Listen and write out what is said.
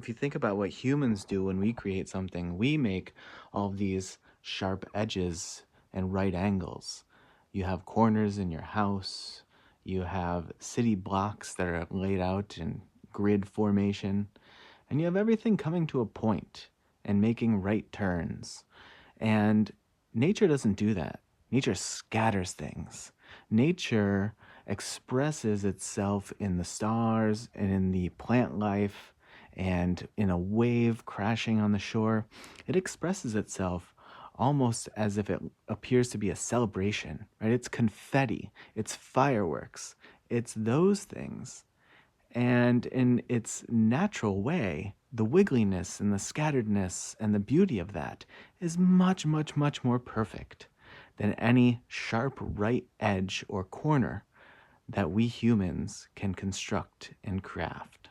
if you think about what humans do when we create something, we make all of these sharp edges and right angles. You have corners in your house, you have city blocks that are laid out in grid formation, and you have everything coming to a point and making right turns. And nature doesn't do that. Nature scatters things. Nature expresses itself in the stars and in the plant life and in a wave crashing on the shore. It expresses itself almost as if it appears to be a celebration, right? It's confetti, it's fireworks, it's those things. And in its natural way, the wiggliness and the scatteredness and the beauty of that is much, much, much more perfect than any sharp right edge or corner that we humans can construct and craft.